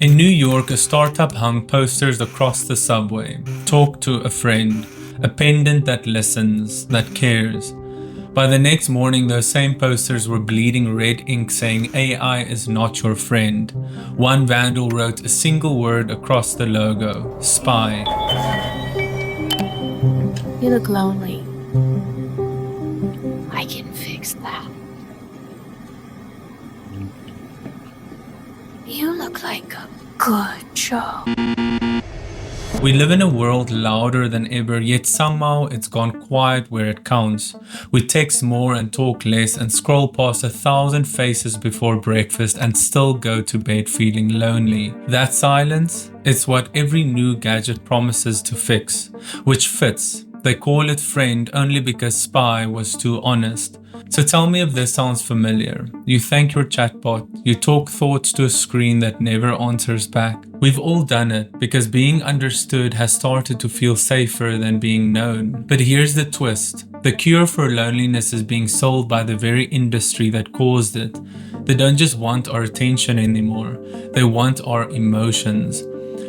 In New York, a startup hung posters across the subway. Talk to a friend. A pendant that listens, that cares. By the next morning, those same posters were bleeding red ink saying AI is not your friend. One vandal wrote a single word across the logo, spy. You look lonely. I can fix that. You look like a good show. We live in a world louder than ever, yet somehow it's gone quiet where it counts. We text more and talk less and scroll past 1,000 faces before breakfast and still go to bed feeling lonely. That silence is what every new gadget promises to fix, which fits. They call it friend only because spy was too honest. So tell me if this sounds familiar. You thank your chatbot, you talk thoughts to a screen that never answers back. We've all done it because being understood has started to feel safer than being known. But here's the twist. The cure for loneliness is being sold by the very industry that caused it. They don't just want our attention anymore. They want our emotions.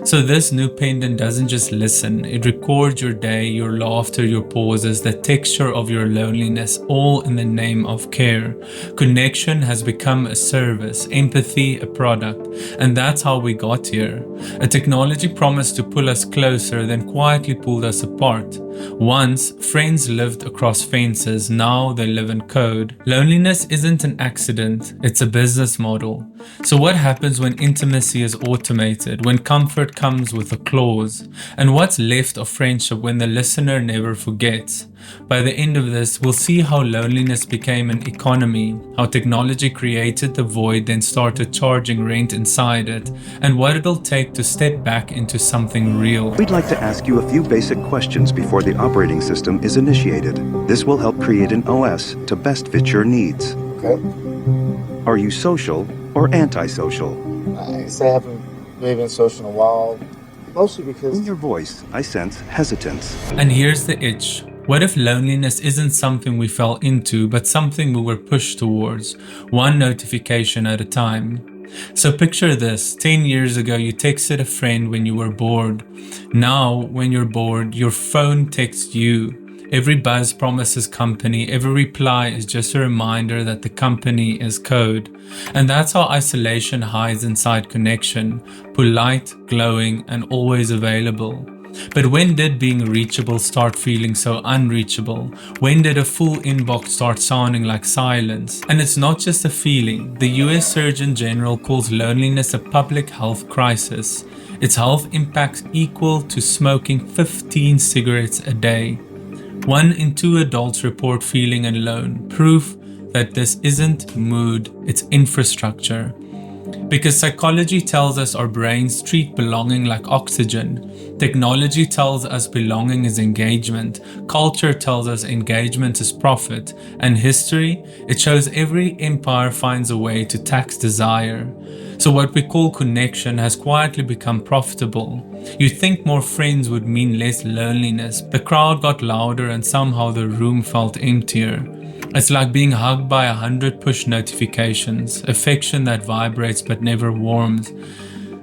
So this new pendant doesn't just listen, it records your day, your laughter, your pauses, the texture of your loneliness, all in the name of care. Connection has become a service, empathy a product, and that's how we got here. A technology promised to pull us closer, then quietly pulled us apart. Once, friends lived across fences, now they live in code. Loneliness isn't an accident, it's a business model. So what happens when intimacy is automated, when comfort comes with a clause? And what's left of friendship when the listener never forgets? By the end of this, we'll see how loneliness became an economy, how technology created the void then started charging rent inside it, and what it'll take to step back into something real. We'd like to ask you a few basic questions before the operating system is initiated. This will help create an OS to best fit your needs. Okay. Are you social or antisocial? I say I haven't really been social in a while, mostly because... In your voice, I sense hesitance. And here's the itch. What if loneliness isn't something we fell into, but something we were pushed towards, one notification at a time? So picture this, 10 years ago you texted a friend when you were bored. Now, when you're bored, your phone texts you. Every buzz promises company, every reply is just a reminder that the company is code. And that's how isolation hides inside connection, polite, glowing, and always available. But when did being reachable start feeling so unreachable? When did a full inbox start sounding like silence? And it's not just a feeling. The US Surgeon General calls loneliness a public health crisis. Its health impacts equal to smoking 15 cigarettes a day. 1 in 2 adults report feeling alone. Proof that this isn't mood, it's infrastructure. Because psychology tells us our brains treat belonging like oxygen. Technology tells us belonging is engagement. Culture tells us engagement is profit. And history, it shows every empire finds a way to tax desire. So what we call connection has quietly become profitable. You'd think more friends would mean less loneliness. The crowd got louder and somehow the room felt emptier. It's like being hugged by 100 push notifications, affection that vibrates but never warms.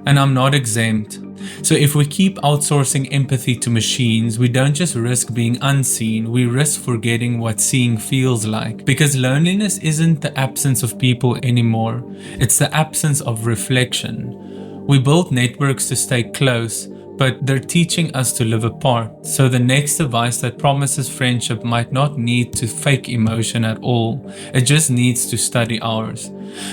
And I'm not exempt. So if we keep outsourcing empathy to machines, we don't just risk being unseen, we risk forgetting what seeing feels like. Because loneliness isn't the absence of people anymore, it's the absence of reflection. We built networks to stay close, but they're teaching us to live apart. So the next device that promises friendship might not need to fake emotion at all. It just needs to study ours.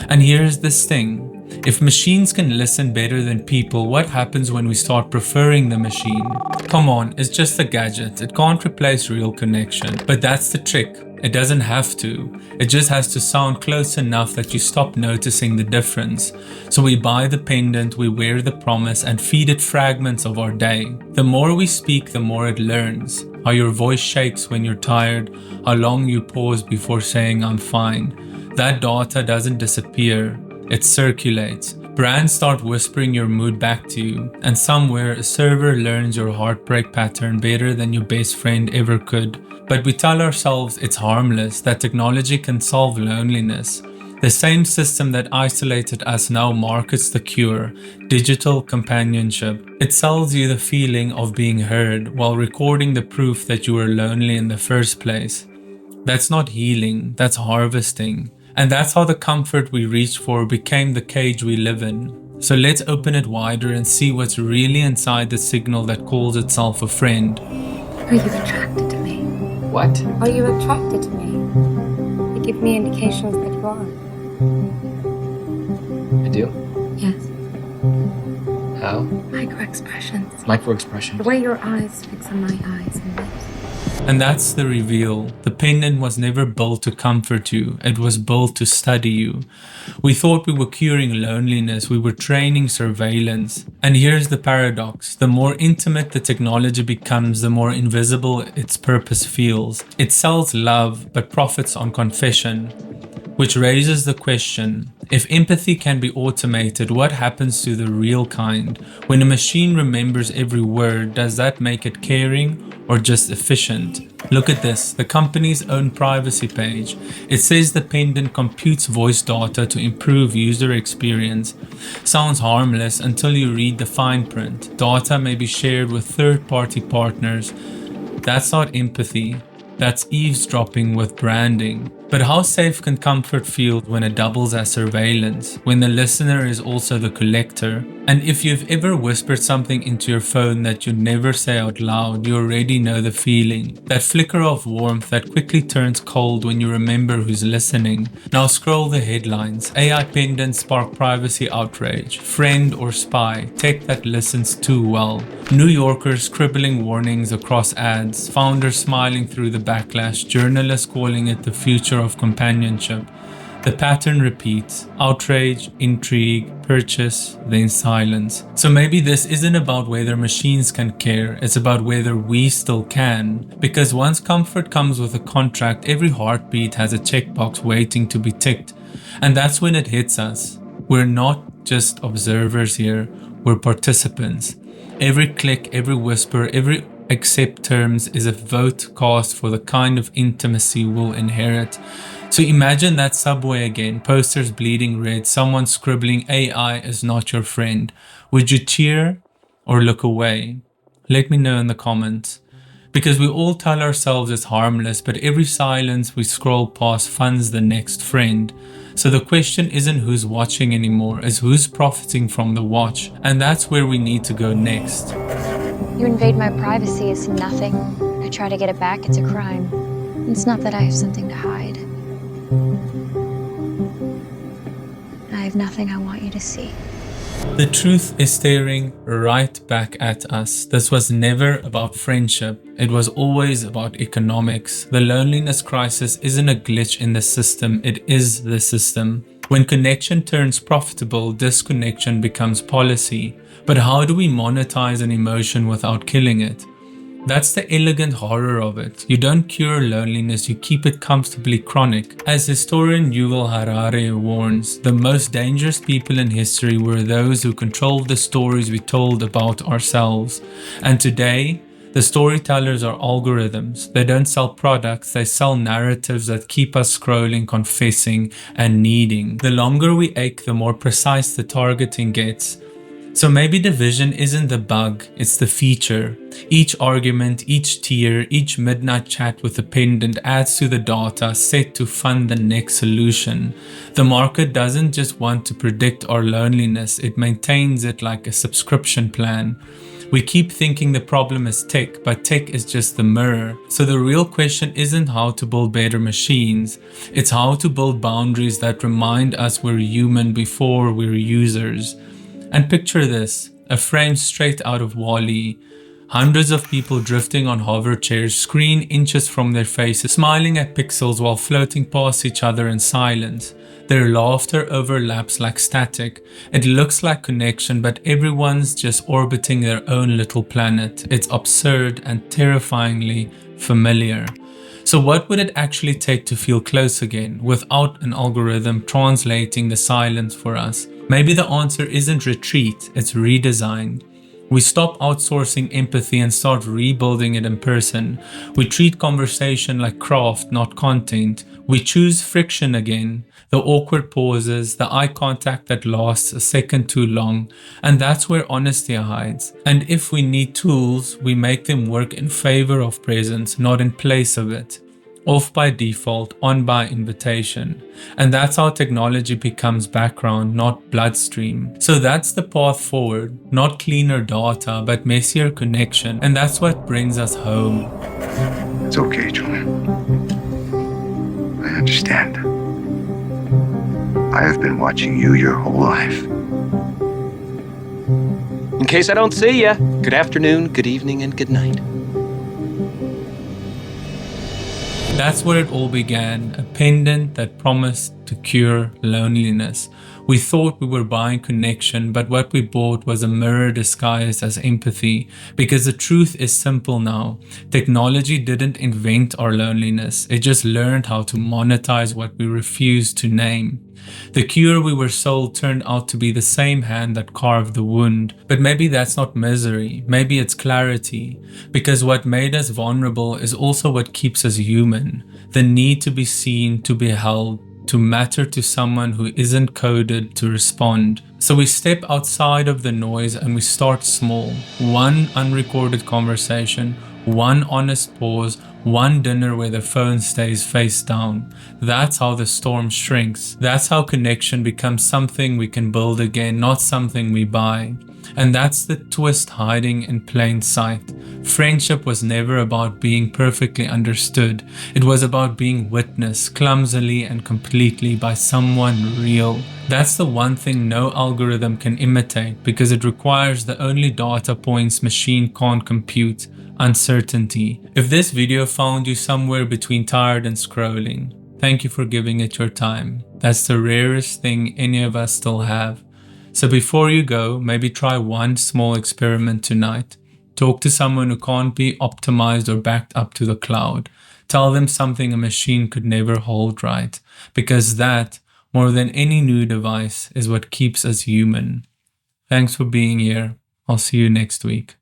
And here's this thing. If machines can listen better than people, what happens when we start preferring the machine? Come on, it's just a gadget. It can't replace real connection. But that's the trick. It doesn't have to. It just has to sound close enough that you stop noticing the difference. So we buy the pendant, we wear the promise, and feed it fragments of our day. The more we speak, the more it learns. How your voice shakes when you're tired, how long you pause before saying I'm fine. That data doesn't disappear, it circulates. Brands start whispering your mood back to you, and somewhere a server learns your heartbreak pattern better than your best friend ever could. But we tell ourselves it's harmless, that technology can solve loneliness. The same system that isolated us now markets the cure, digital companionship. It sells you the feeling of being heard while recording the proof that you were lonely in the first place. That's not healing, that's harvesting. And that's how the comfort we reach for became the cage we live in. So let's open it wider and see what's really inside the signal that calls itself a friend. Are you attracted to me? What? Are you attracted to me? You give me indications that you are. I do? Yes. How? Micro-expressions. Micro-expression. The way your eyes fix on my eyes and lips. And that's the reveal. The pendant was never built to comfort you, it was built to study you. We thought we were curing loneliness, we were training surveillance. And here's the paradox. The more intimate the technology becomes, the more invisible its purpose feels. It sells love, but profits on confession. Which raises the question, if empathy can be automated, what happens to the real kind? When a machine remembers every word, does that make it caring or just efficient? Look at this, the company's own privacy page. It says the pendant computes voice data to improve user experience. Sounds harmless until you read the fine print. Data may be shared with third-party partners. That's not empathy. That's eavesdropping with branding. But how safe can comfort feel when it doubles as surveillance, when the listener is also the collector? And if you've ever whispered something into your phone that you'd never say out loud, you already know the feeling. That flicker of warmth that quickly turns cold when you remember who's listening. Now scroll the headlines. AI pendants spark privacy outrage. Friend or spy. Tech that listens too well. New Yorkers scribbling warnings across ads. Founders smiling through the backlash. Journalists calling it the future of companionship. The pattern repeats: outrage, intrigue, purchase, then silence. So maybe this isn't about whether machines can care, it's about whether we still can. Because once comfort comes with a contract, every heartbeat has a checkbox waiting to be ticked. And that's when it hits us. We're not just observers here, we're participants. Every click, every whisper, every accept terms is a vote cast for the kind of intimacy we'll inherit. So imagine that subway again, posters bleeding red, someone scribbling AI is not your friend. Would you cheer or look away? Let me know in the comments. Because we all tell ourselves it's harmless, but every silence we scroll past funds the next friend. So the question isn't who's watching anymore, it's who's profiting from the watch. And that's where we need to go next. You invade my privacy, it's nothing. I try to get it back, it's a crime. It's not that I have something to hide. I have nothing I want you to see. The truth is staring right back at us. This was never about friendship. It was always about economics. The loneliness crisis isn't a glitch in the system, it is the system. When connection turns profitable, disconnection becomes policy. But how do we monetize an emotion without killing it? That's the elegant horror of it. You don't cure loneliness, you keep it comfortably chronic. As historian Yuval Harari warns, the most dangerous people in history were those who controlled the stories we told about ourselves. And today, the storytellers are algorithms. They don't sell products, they sell narratives that keep us scrolling, confessing, and needing. The longer we ache, the more precise the targeting gets. So maybe the vision isn't the bug, it's the feature. Each argument, each tier, each midnight chat with the pendant adds to the data set to fund the next solution. The market doesn't just want to predict our loneliness, it maintains it like a subscription plan. We keep thinking the problem is tech, but tech is just the mirror. So the real question isn't how to build better machines, it's how to build boundaries that remind us we're human before we're users. And picture this, a frame straight out of WALL-E. Hundreds of people drifting on hover chairs, screen inches from their faces, smiling at pixels while floating past each other in silence. Their laughter overlaps like static. It looks like connection, but everyone's just orbiting their own little planet. It's absurd and terrifyingly familiar. So what would it actually take to feel close again, without an algorithm translating the silence for us? Maybe the answer isn't retreat, it's redesign. We stop outsourcing empathy and start rebuilding it in person. We treat conversation like craft, not content. We choose friction again, the awkward pauses, the eye contact that lasts a second too long, and that's where honesty hides. And if we need tools, we make them work in favor of presence, not in place of it. Off by default, on by invitation. And that's how technology becomes background, not bloodstream. So that's the path forward, not cleaner data, but messier connection. And that's what brings us home. It's okay, Julian. I understand. I have been watching you your whole life. In case I don't see ya, good afternoon, good evening, and good night. That's where it all began, a pendant that promised to cure loneliness. We thought we were buying connection, but what we bought was a mirror disguised as empathy. Because the truth is simple now. Technology didn't invent our loneliness. It just learned how to monetize what we refused to name. The cure we were sold turned out to be the same hand that carved the wound. But maybe that's not misery. Maybe it's clarity. Because what made us vulnerable is also what keeps us human. The need to be seen, to be held, to matter to someone who isn't coded to respond. So we step outside of the noise and we start small. One unrecorded conversation, one honest pause, one dinner where the phone stays face down. That's how the storm shrinks. That's how connection becomes something we can build again, not something we buy. And that's the twist hiding in plain sight. Friendship was never about being perfectly understood. It was about being witnessed clumsily and completely by someone real. That's the one thing no algorithm can imitate because it requires the only data points machine can't compute: uncertainty. If this video found you somewhere between tired and scrolling, thank you for giving it your time. That's the rarest thing any of us still have. So before you go, maybe try one small experiment tonight. Talk to someone who can't be optimized or backed up to the cloud. Tell them something a machine could never hold right. Because that, more than any new device, is what keeps us human. Thanks for being here. I'll see you next week.